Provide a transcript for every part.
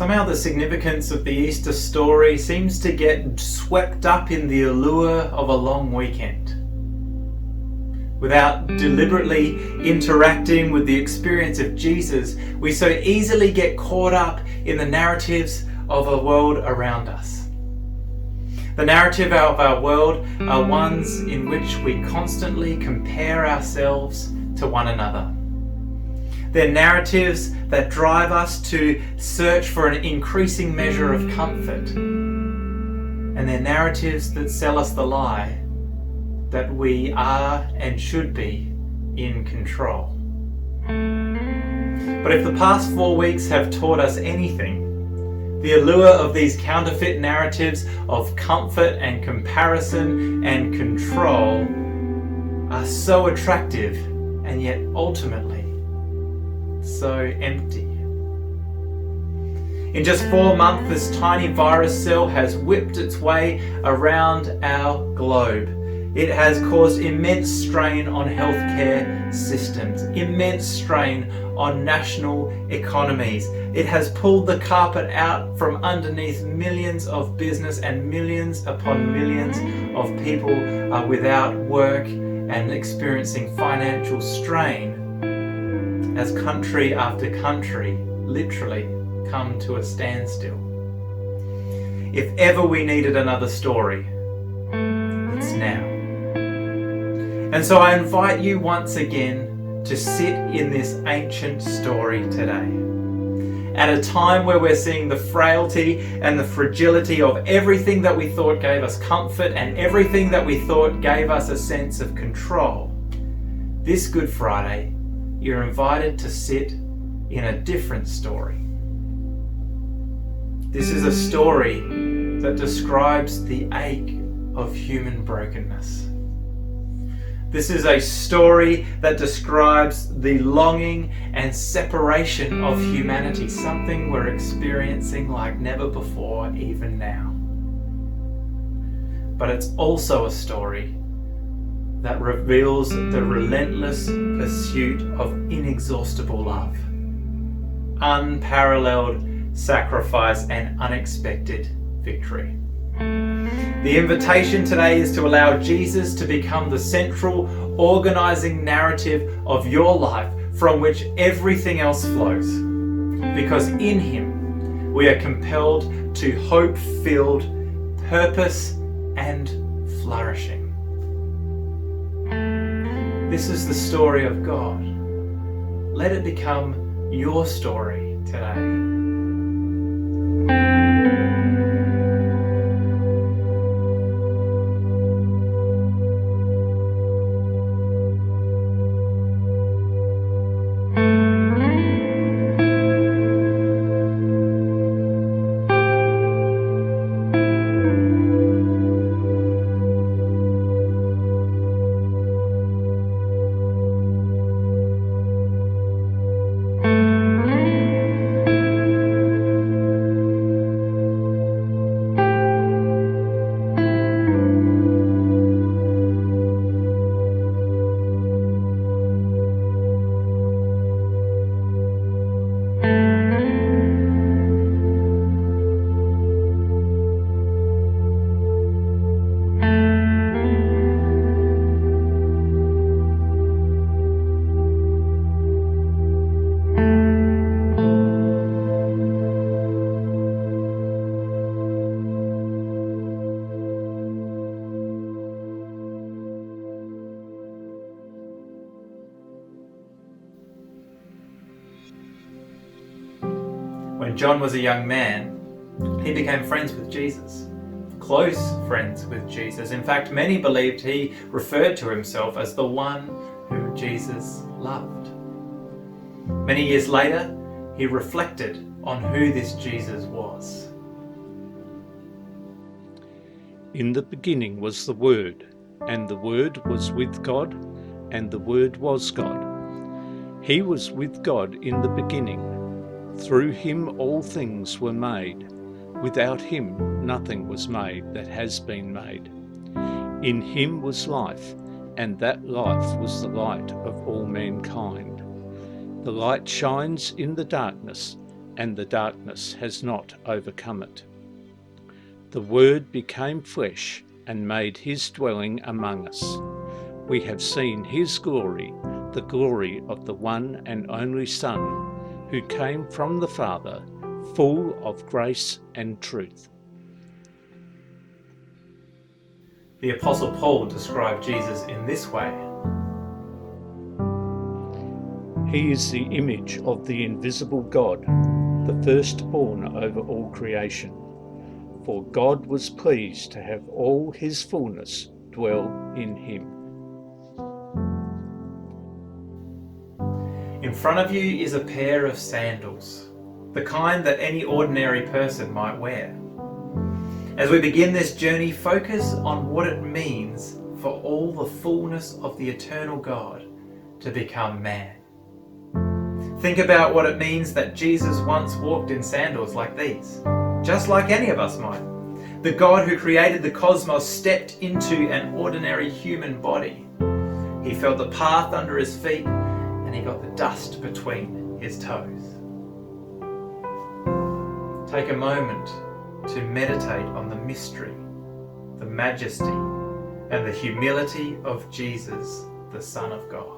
Somehow the significance of the Easter story seems to get swept up in the allure of a long weekend. Without deliberately interacting with the experience of Jesus, we so easily get caught up in the narratives of a world around us. The narrative of our world are ones in which we constantly compare ourselves to one another. They're narratives that drive us to search for an increasing measure of comfort. And they're narratives that sell us the lie that we are and should be in control. But if the past 4 weeks have taught us anything, the allure of these counterfeit narratives of comfort and comparison and control are so attractive and yet ultimately so empty. In just 4 months, this tiny virus cell has whipped its way around our globe. It has caused immense strain on healthcare systems, immense strain on national economies. It has pulled the carpet out from underneath millions of business, and millions upon millions of people are without work and experiencing financial strain as country after country literally come to a standstill. If ever we needed another story, it's now. And so I invite you once again to sit in this ancient story today. At a time where we're seeing the frailty and the fragility of everything that we thought gave us comfort and everything that we thought gave us a sense of control, this Good Friday, you're invited to sit in a different story. This is a story that describes the ache of human brokenness. This is a story that describes the longing and separation of humanity, something we're experiencing like never before, even now. But it's also a story that reveals the relentless pursuit of inexhaustible love, unparalleled sacrifice, and unexpected victory. The invitation today is to allow Jesus to become the central organizing narrative of your life from which everything else flows. Because in Him, we are compelled to hope-filled purpose and flourishing. This is the story of God. Let it become your story today. When John was a young man, he became friends with Jesus, close friends with Jesus. In fact, many believed he referred to himself as the one whom Jesus loved. Many years later, he reflected on who this Jesus was. In the beginning was the Word, and the Word was with God, and the Word was God. He was with God in the beginning. Through him all things were made. Without him nothing was made that has been made. In him was life, and that life was the light of all mankind. The light shines in the darkness, and the darkness has not overcome it. The Word became flesh and made his dwelling among us. We have seen his glory, the glory of the one and only Son, who came from the Father, full of grace and truth. The Apostle Paul described Jesus in this way. He is the image of the invisible God, the firstborn over all creation. For God was pleased to have all his fullness dwell in him. In front of you is a pair of sandals, the kind that any ordinary person might wear. As we begin this journey, focus on what it means for all the fullness of the eternal God to become man. Think about what it means that Jesus once walked in sandals like these, just like any of us might. The God who created the cosmos stepped into an ordinary human body. He felt the path under his feet and he got the dust between his toes. Take a moment to meditate on the mystery, the majesty, and the humility of Jesus, the Son of God.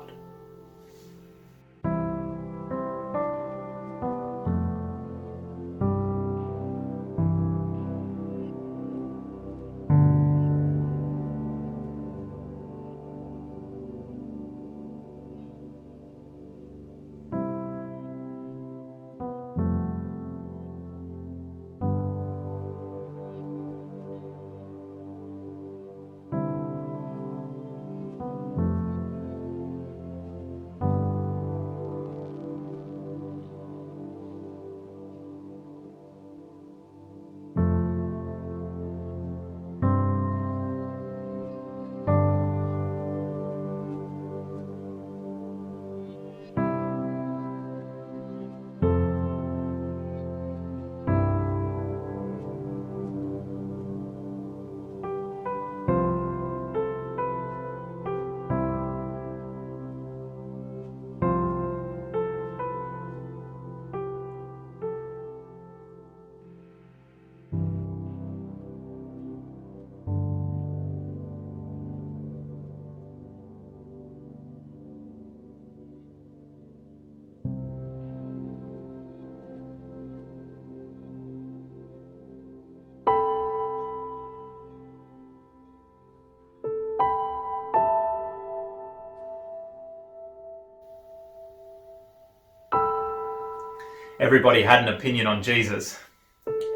Everybody had an opinion on Jesus.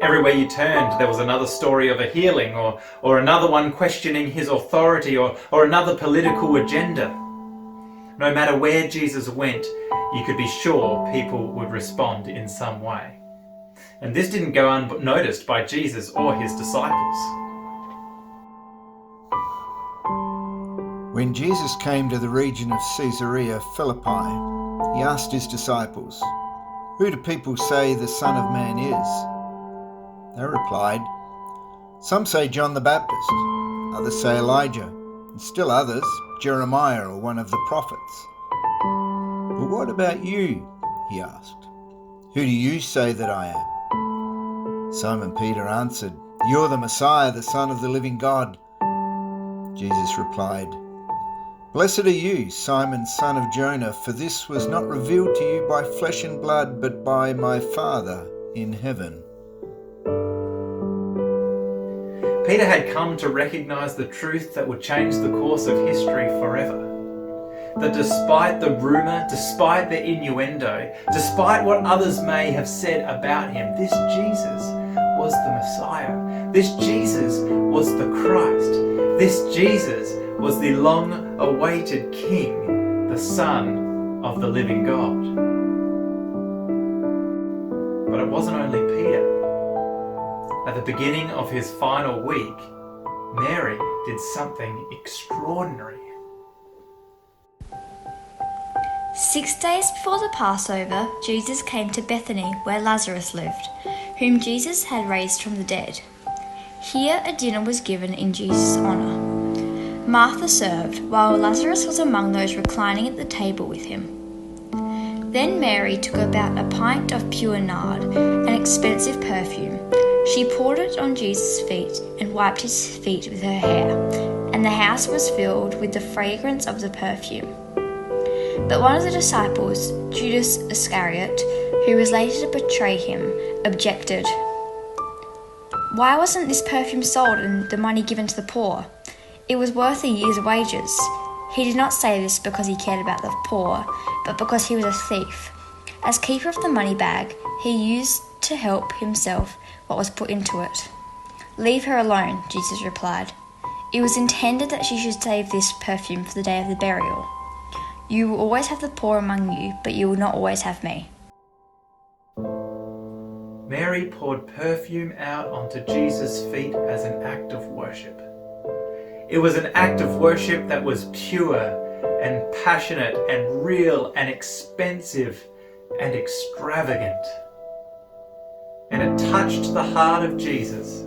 Everywhere you turned, there was another story of a healing, or another one questioning his authority, or another political agenda. No matter where Jesus went, you could be sure people would respond in some way. And this didn't go unnoticed by Jesus or his disciples. When Jesus came to the region of Caesarea Philippi, he asked his disciples, "Who do people say the Son of Man is?" They replied, "Some say John the Baptist, others say Elijah, and still others, Jeremiah or one of the prophets." "But what about you?" he asked. "Who do you say that I am?" Simon Peter answered, "You're the Messiah, the Son of the living God." Jesus replied, "Blessed are you, Simon, son of Jonah, for this was not revealed to you by flesh and blood, but by my Father in heaven." Peter had come to recognize the truth that would change the course of history forever. That despite the rumor, despite the innuendo, despite what others may have said about him, this Jesus was the Messiah. This Jesus was the Christ. This Jesus was the long-awaited King, the Son of the living God. But it wasn't only Peter. At the beginning of his final week, Mary did something extraordinary. 6 days before the Passover, Jesus came to Bethany, where Lazarus lived, whom Jesus had raised from the dead. Here a dinner was given in Jesus' honor. Martha served, while Lazarus was among those reclining at the table with him. Then Mary took about a pint of pure nard, an expensive perfume. She poured it on Jesus' feet and wiped his feet with her hair, and the house was filled with the fragrance of the perfume. But one of the disciples, Judas Iscariot, who was later to betray him, objected. "Why wasn't this perfume sold and the money given to the poor? It was worth a year's wages." He did not say this because he cared about the poor, but because he was a thief. As keeper of the money bag, he used to help himself what was put into it. "Leave her alone," Jesus replied. "It was intended that she should save this perfume for the day of the burial. You will always have the poor among you, but you will not always have me." Mary poured perfume out onto Jesus' feet as an act of worship. It was an act of worship that was pure and passionate and real and expensive and extravagant. And it touched the heart of Jesus.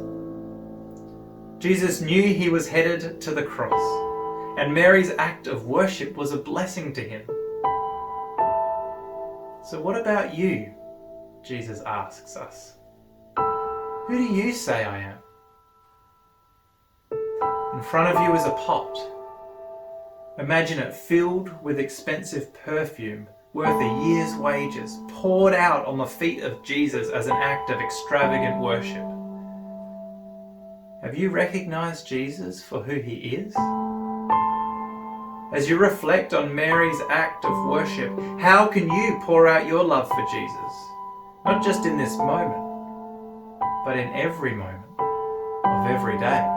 Jesus knew he was headed to the cross, and Mary's act of worship was a blessing to him. So what about you? Jesus asks us. Who do you say I am? In front of you is a pot. Imagine it filled with expensive perfume worth a year's wages, poured out on the feet of Jesus as an act of extravagant worship. Have you recognized Jesus for who he is? As you reflect on Mary's act of worship, how can you pour out your love for Jesus? Not just in this moment, but in every moment of every day.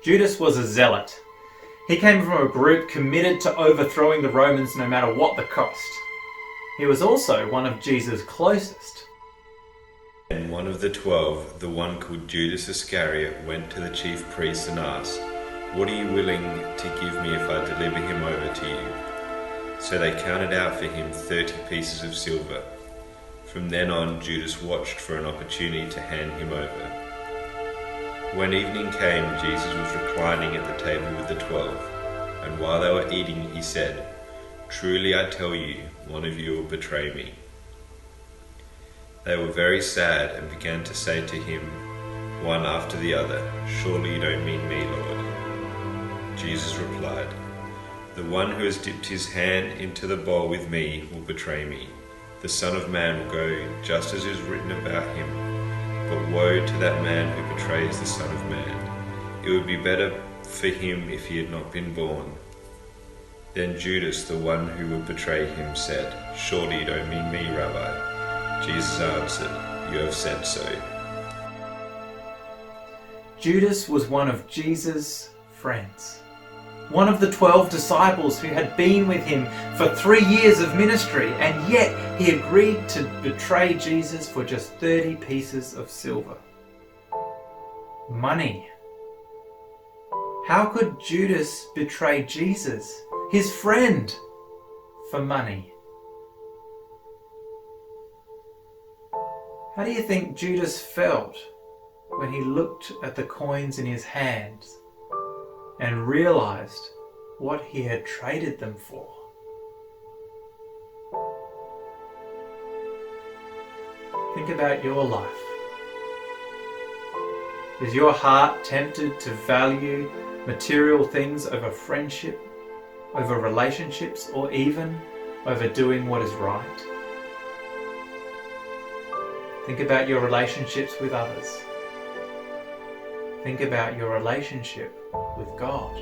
Judas was a zealot. He came from a group committed to overthrowing the Romans no matter what the cost. He was also one of Jesus' closest. And one of the 12, the one called Judas Iscariot, went to the chief priests and asked, "What are you willing to give me if I deliver him over to you?" So they counted out for him 30 pieces of silver. From then on, Judas watched for an opportunity to hand him over. When evening came, Jesus was reclining at the table with the 12, and while they were eating, he said, "Truly I tell you, one of you will betray me." They were very sad and began to say to him, one after the other, "Surely you don't mean me, Lord." Jesus replied, "The one who has dipped his hand into the bowl with me will betray me. The Son of Man will go just as is written about him. But woe to that man who betrays the Son of Man. It would be better for him if he had not been born." Then Judas, the one who would betray him, said, "Surely you don't mean me, Rabbi." Jesus answered, "You have said so." Judas was one of Jesus' friends. One of the 12 disciples who had been with him for 3 years of ministry, and yet he agreed to betray Jesus for just 30 pieces of silver. Money. How could Judas betray Jesus, his friend, for money? How do you think Judas felt when he looked at the coins in his hands and realized what he had traded them for. Think about your life. Is your heart tempted to value material things over friendship, over relationships, or even over doing what is right? Think about your relationships with others. Think about your relationship with God.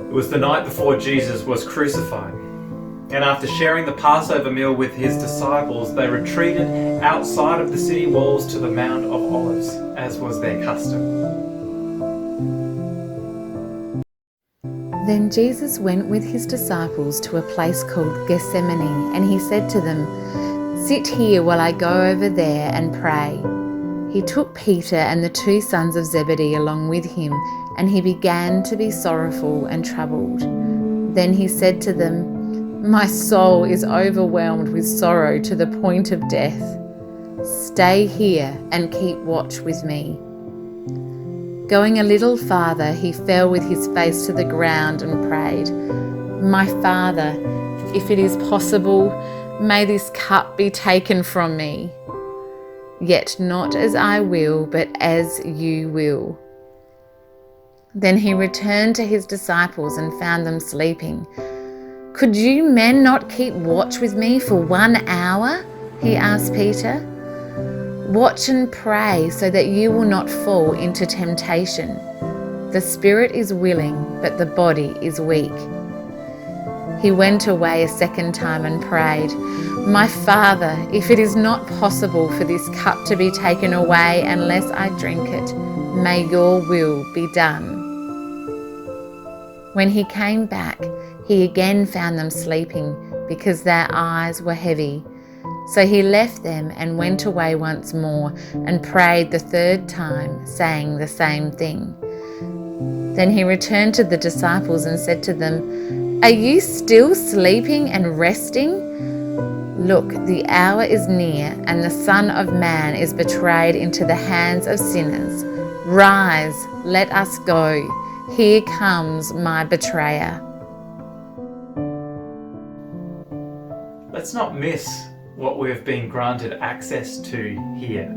It was the night before Jesus was crucified, and after sharing the Passover meal with his disciples, they retreated outside of the city walls to the Mount of Olives, as was their custom. Then Jesus went with his disciples to a place called Gethsemane, and he said to them, "Sit here while I go over there and pray." He took Peter and the 2 sons of Zebedee along with him, and he began to be sorrowful and troubled. Then he said to them, "My soul is overwhelmed with sorrow to the point of death. Stay here and keep watch with me." Going a little farther, he fell with his face to the ground and prayed, "My Father, if it is possible, may this cup be taken from me. Yet not as I will, but as you will." Then he returned to his disciples and found them sleeping. "Could you men not keep watch with me for 1 hour?" he asked Peter. "Watch and pray so that you will not fall into temptation. The spirit is willing, but the body is weak." He went away a second time and prayed, "My Father, if it is not possible for this cup to be taken away unless I drink it, may your will be done." When he came back, he again found them sleeping because their eyes were heavy. So he left them and went away once more and prayed the 3rd time, saying the same thing. Then he returned to the disciples and said to them, "Are you still sleeping and resting? Look, the hour is near, and the Son of Man is betrayed into the hands of sinners. Rise, let us go. Here comes my betrayer." Let's not miss what we have been granted access to here.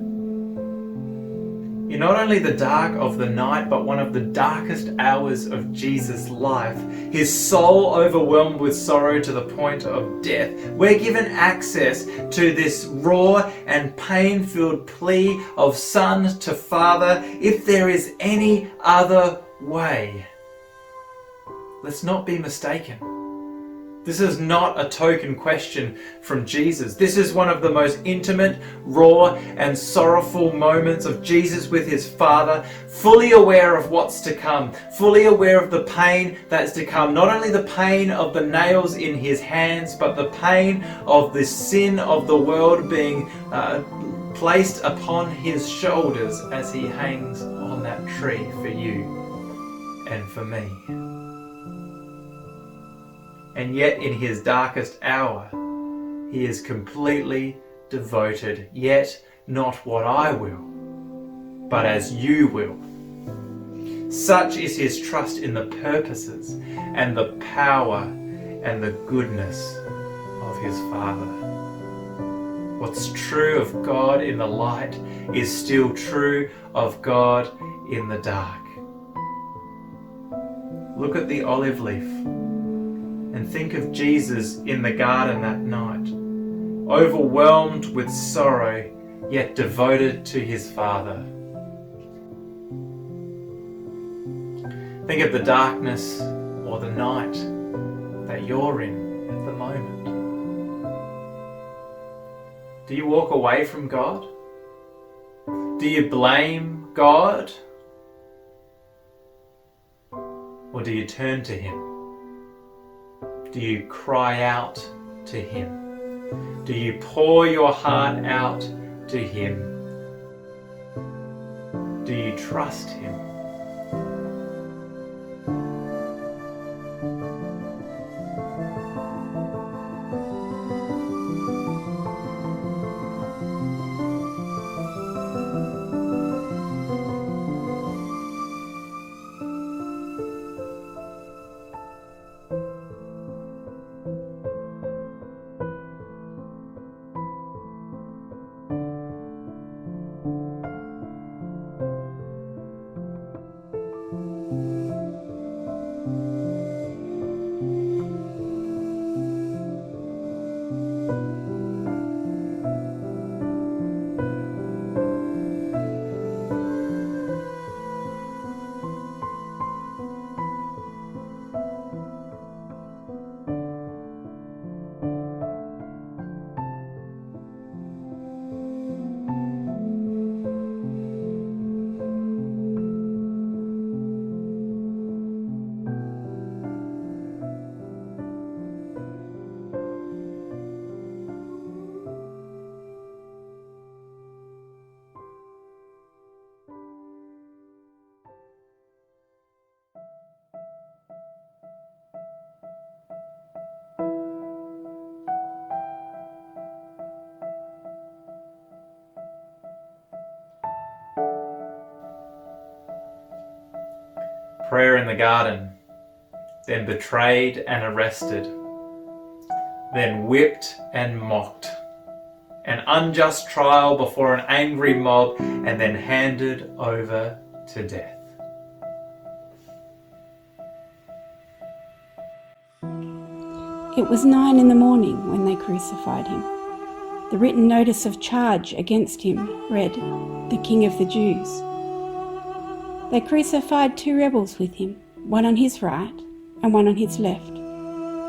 In not only the dark of the night, but one of the darkest hours of Jesus' life, his soul overwhelmed with sorrow to the point of death, we're given access to this raw and pain-filled plea of son to father, if there is any other way. Let's not be mistaken. This is not a token question from Jesus. This is one of the most intimate, raw, and sorrowful moments of Jesus with his Father, fully aware of what's to come, fully aware of the pain that's to come. Not only the pain of the nails in his hands, but the pain of the sin of the world being placed upon his shoulders as he hangs on that tree for you and for me. and yet in his darkest hour, he is completely devoted. Yet not what I will, but as you will. Such is his trust in the purposes and the power and the goodness of his Father. What's true of God in the light is still true of God in the dark. Look at the olive leaf and think of Jesus in the garden that night, overwhelmed with sorrow, yet devoted to his Father. Think of the darkness or the night that you're in at the moment. Do you walk away from God? Do you blame God? Or do you turn to him? Do you cry out to him? Do you pour your heart out to him? Do you trust him? Prayer in the garden, then betrayed and arrested, then whipped and mocked, an unjust trial before an angry mob, and then handed over to death. It was 9 a.m. when they crucified him. The written notice of charge against him read, "The King of the Jews." They crucified 2 rebels with him, one on his right and one on his left.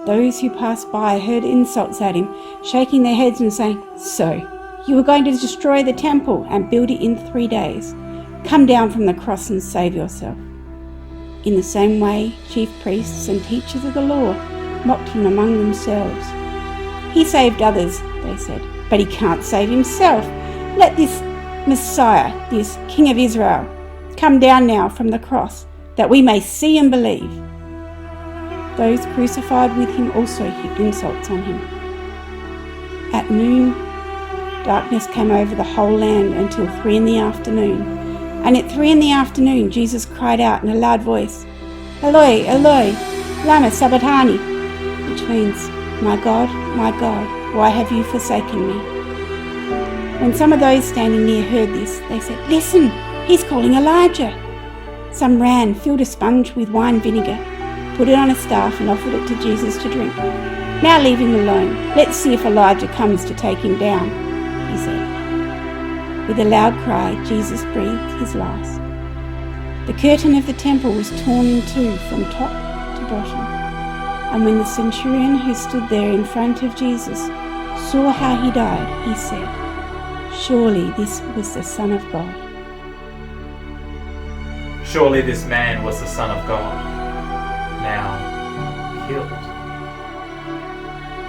Those who passed by heard insults at him, shaking their heads and saying, "So, you were going to destroy the temple and build it in 3 days. Come down from the cross and save yourself." In the same way, chief priests and teachers of the law mocked him among themselves. "He saved others," they said, "but he can't save himself. Let this Messiah, this King of Israel, come down now from the cross, that we may see and believe." Those crucified with him also heaped insults on him. At noon, darkness came over the whole land until 3 p.m. And at 3 p.m, Jesus cried out in a loud voice, "Eloi, Eloi, lama sabachthani," which means, my God, why have you forsaken me?" When some of those standing near heard this, they said, "Listen, he's calling Elijah." Some ran, filled a sponge with wine vinegar, put it on a staff and offered it to Jesus to drink. "Now leave him alone. Let's see if Elijah comes to take him down," he said. With a loud cry, Jesus breathed his last. The curtain of the temple was torn in two from top to bottom. And when the centurion who stood there in front of Jesus saw how he died, he said, "Surely this was the Son of God." Surely this man was the Son of God, now killed.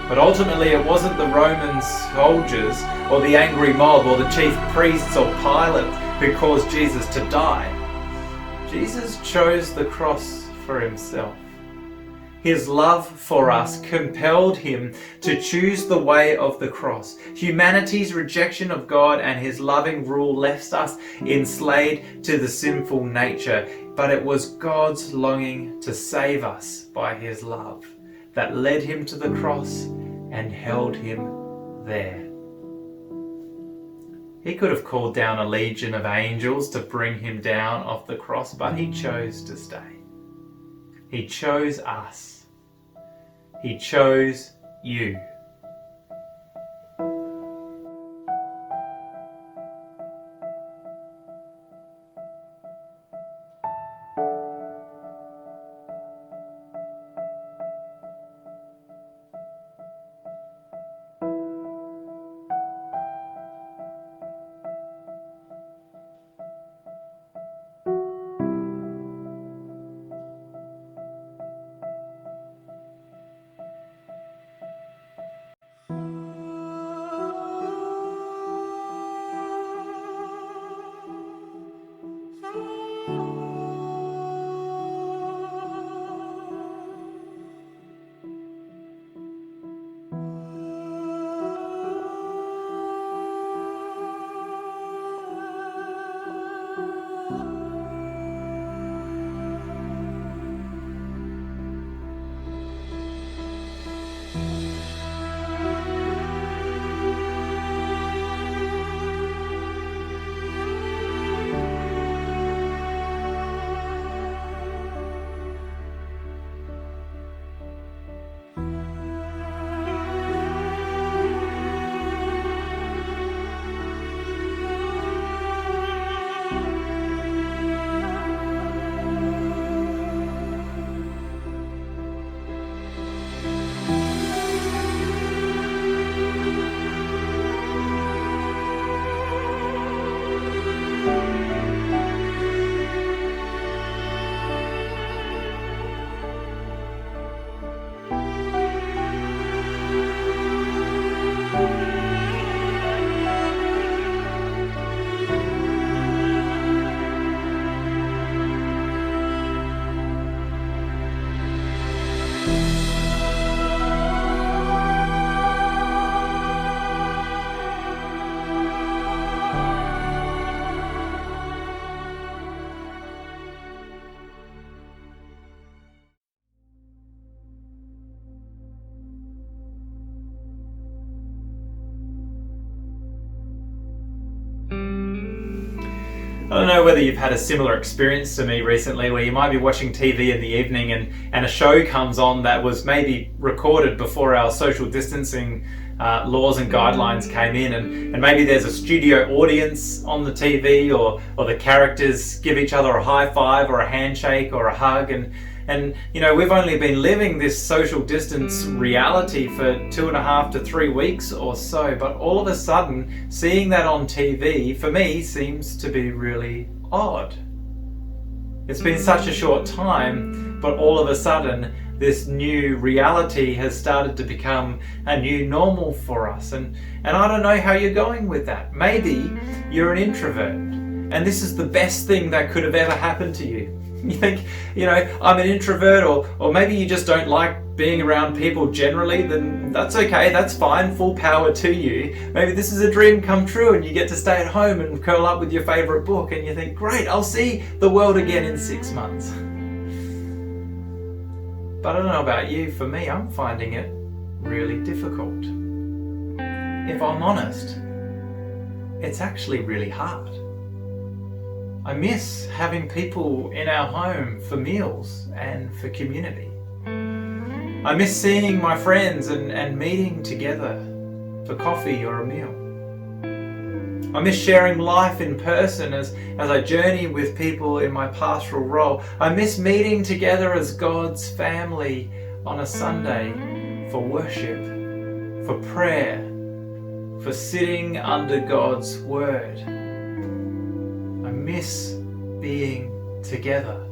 But ultimately it wasn't the Roman soldiers or the angry mob or the chief priests or Pilate who caused Jesus to die. Jesus chose the cross for himself. His love for us compelled him to choose the way of the cross. Humanity's rejection of God and his loving rule left us enslaved to the sinful nature, but it was God's longing to save us by his love that led him to the cross and held him there. He could have called down a legion of angels to bring him down off the cross, but he chose to stay. He chose us. He chose you. I don't know whether you've had a similar experience to me recently where you might be watching TV in the evening and a show comes on that was maybe recorded before our social distancing laws and guidelines came in, and maybe there's a studio audience on the TV, or the characters give each other a high five or a handshake or a hug, and you know, we've only been living this social distance reality for 2.5 to 3 weeks or so, but all of a sudden seeing that on TV for me seems to be really odd. It's been such a short time, but all of a sudden this new reality has started to become a new normal for us, and I don't know how you're going with that. Maybe you're an introvert and this is the best thing that could have ever happened to you. You think, you know, I'm an introvert, or maybe you just don't like being around people generally, then that's okay, that's fine, full power to you. Maybe this is a dream come true and you get to stay at home and curl up with your favourite book and you think, great, I'll see the world again in 6 months. But I don't know about you, for me, I'm finding it really difficult. If I'm honest, it's actually really hard. I miss having people in our home for meals and for community. I miss seeing my friends and meeting together for coffee or a meal. I miss sharing life in person as I journey with people in my pastoral role. I miss meeting together as God's family on a Sunday for worship, for prayer, for sitting under God's word. I miss being together.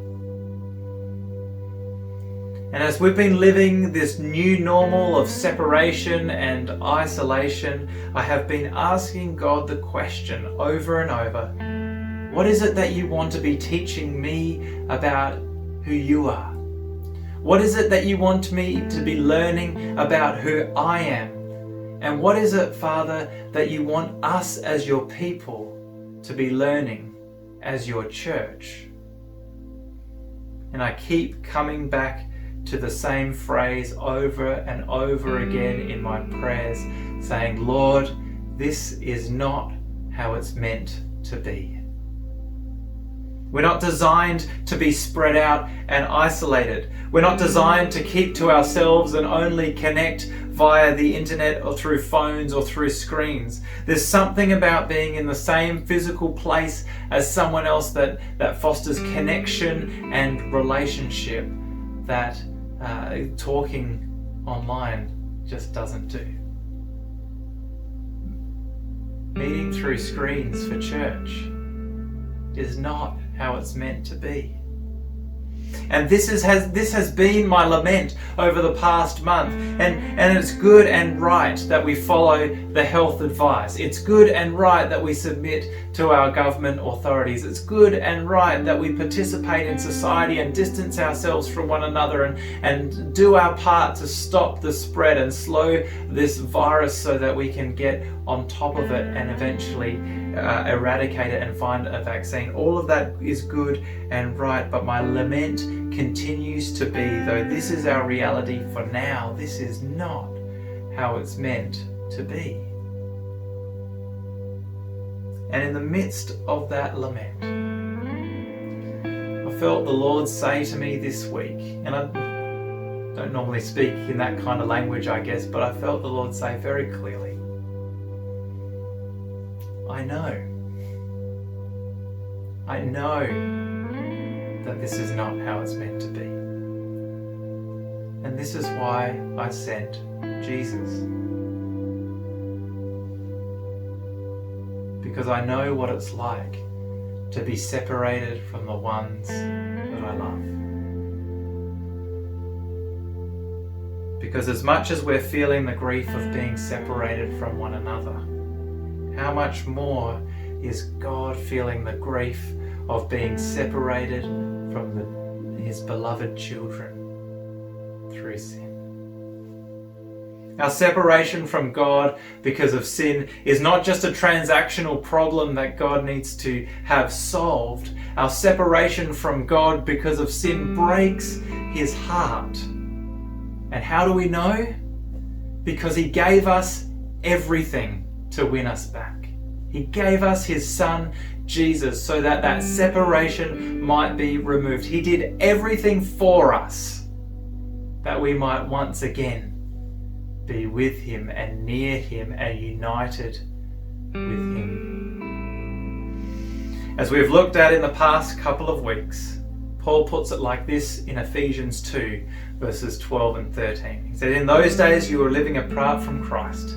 And as we've been living this new normal of separation and isolation, I have been asking God the question over and over, what is it that you want to be teaching me about who you are? What is it that you want me to be learning about who I am? And what is it, Father, that you want us as your people to be learning as your church? And I keep coming back to the same phrase over and over again in my prayers, saying, Lord, this is not how it's meant to be. We're not designed to be spread out and isolated. We're not designed to keep to ourselves and only connect via the internet or through phones or through screens. There's something about being in the same physical place as someone else that fosters connection and relationship that talking online just doesn't do. Meeting through screens for church is not how it's meant to be. And this has been my lament over the past month. And it's good and right that we follow the health advice. It's good and right that we submit to our government authorities. It's good and right that we participate in society and distance ourselves from one another and do our part to stop the spread and slow this virus so that we can get on top of it and eventually eradicate it and find a vaccine. All of that is good and right, but my lament continues to be, though this is our reality for now, this is not how it's meant to be. And in the midst of that lament, I felt the Lord say to me this week, and I don't normally speak in that kind of language, I guess, but I felt the Lord say very clearly, I know that this is not how it's meant to be. And this is why I sent Jesus. Because I know what it's like to be separated from the ones that I love. Because as much as we're feeling the grief of being separated from one another, how much more is God feeling the grief of being separated from his beloved children through sin? Our separation from God because of sin is not just a transactional problem that God needs to have solved. Our separation from God because of sin breaks his heart. And how do we know? Because he gave us everything to win us back. He gave us his son, Jesus, so that that separation might be removed. He did everything for us that we might once again be with him and near him and united with him. As we've looked at in the past couple of weeks, Paul puts it like this in Ephesians 2, verses 12 and 13. He said, "In those days you were living apart from Christ.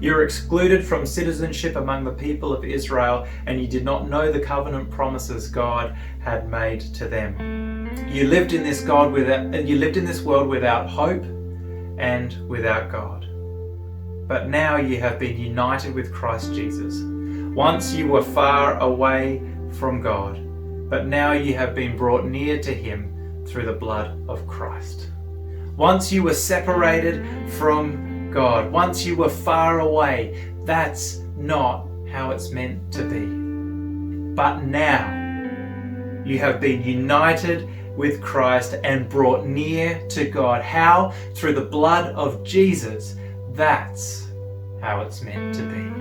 You were excluded from citizenship among the people of Israel, and you did not know the covenant promises God had made to them. You lived in this world without hope and without God. But now you have been united with Christ Jesus. Once you were far away from God, but now you have been brought near to him through the blood of Christ." Once you were separated from God, once you were far away, that's not how it's meant to be. But now you have been united with Christ and brought near to God. How? Through the blood of Jesus. That's how it's meant to be.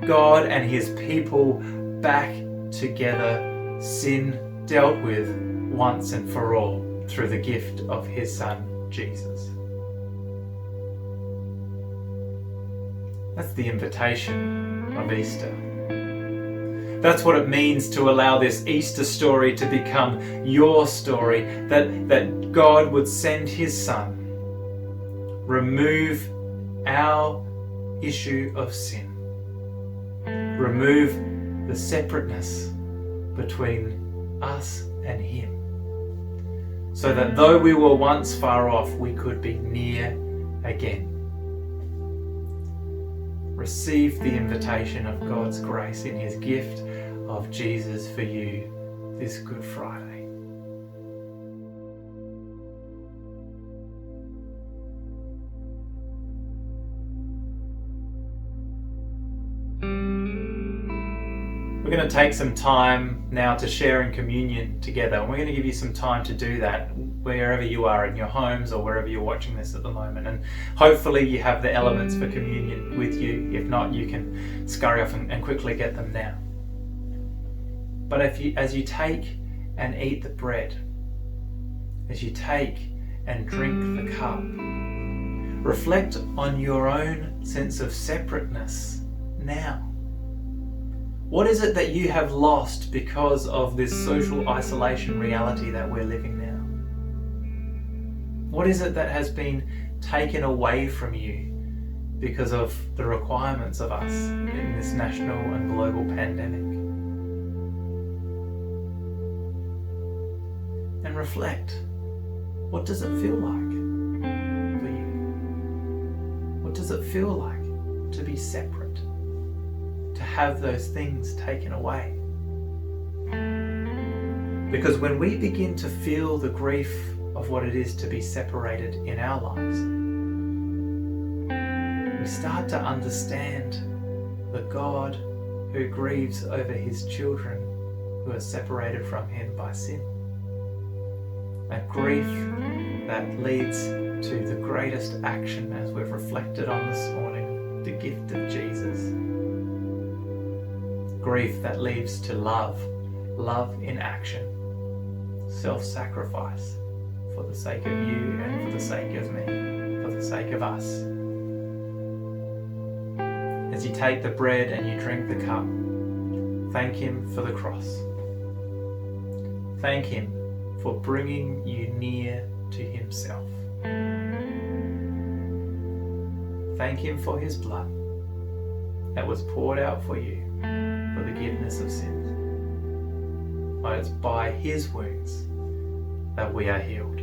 God and his people back together, sin dealt with once and for all through the gift of his son, Jesus. That's the invitation of Easter. That's what it means to allow this Easter story to become your story, that God would send his son, remove our issue of sin, remove the separateness between us and him, so that though we were once far off, we could be near again. Receive the invitation of God's grace in his gift of Jesus for you this Good Friday. We're going to take some time now to share in communion together, and we're going to give you some time to do that wherever you are, in your homes or wherever you're watching this at the moment. And hopefully you have the elements for communion with you. If not, you can scurry off and quickly get them now. But as you take and eat the bread, as you take and drink the cup, reflect on your own sense of separateness now. What is it that you have lost because of this social isolation reality that we're living now? What is it that has been taken away from you because of the requirements of us in this national and global pandemic? And reflect. What does it feel like for you? What does it feel like to be separate? To have those things taken away? Because when we begin to feel the grief of what it is to be separated in our lives, we start to understand the God who grieves over his children who are separated from him by sin. A grief that leads to the greatest action, as we've reflected on this morning, the gift of Jesus. Grief that leads to love in action, self-sacrifice for the sake of you and for the sake of me, for the sake of us. As you take the bread and you drink the cup, thank him for the cross. Thank him for bringing you near to himself. Thank him for his blood that was poured out for you for the forgiveness of sins. For it's by his wounds that we are healed.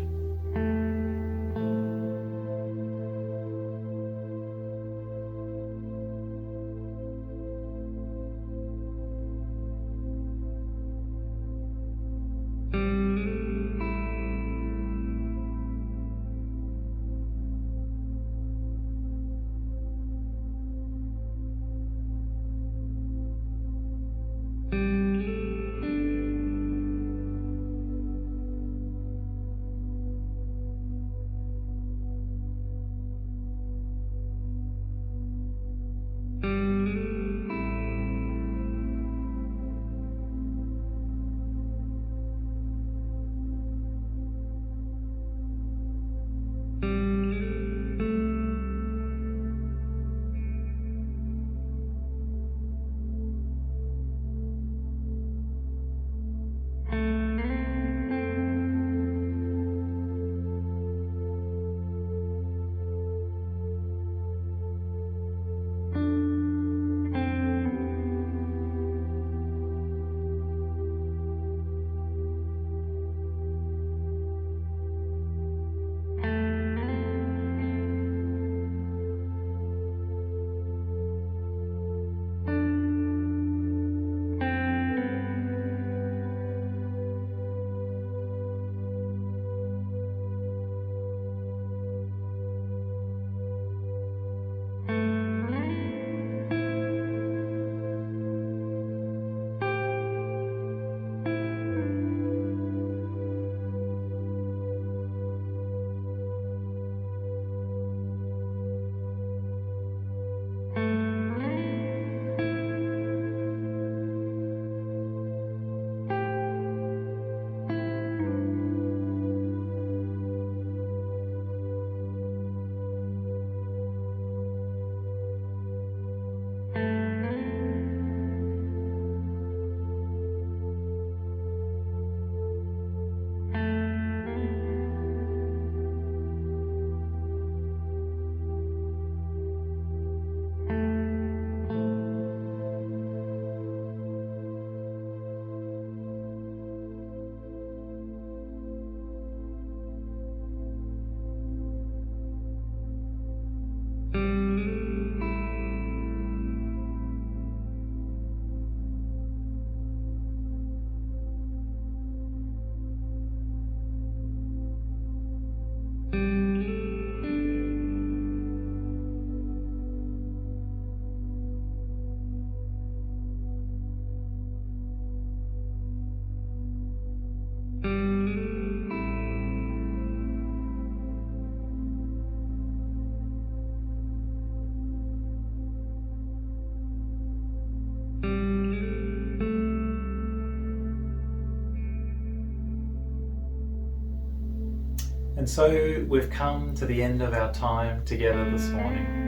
And so we've come to the end of our time together this morning.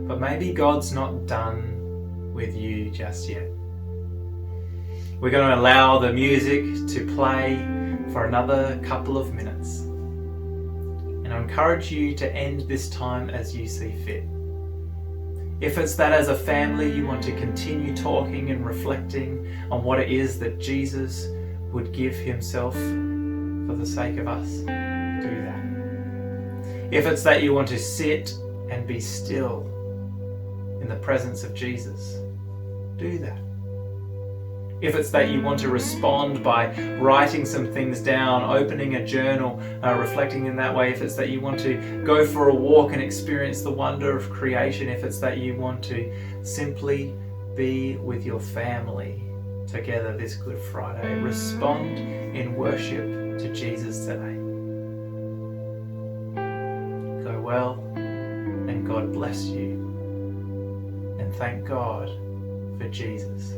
But maybe God's not done with you just yet. We're going to allow the music to play for another couple of minutes. And I encourage you to end this time as you see fit. If it's that as a family you want to continue talking and reflecting on what it is that Jesus would give himself for the sake of us, do that. If it's that you want to sit and be still in the presence of Jesus, do that. If it's that you want to respond by writing some things down, opening a journal, reflecting in that way, if it's that you want to go for a walk and experience the wonder of creation, if it's that you want to simply be with your family together this Good Friday, respond in worship to Jesus today. Go well, and God bless you. And thank God for Jesus.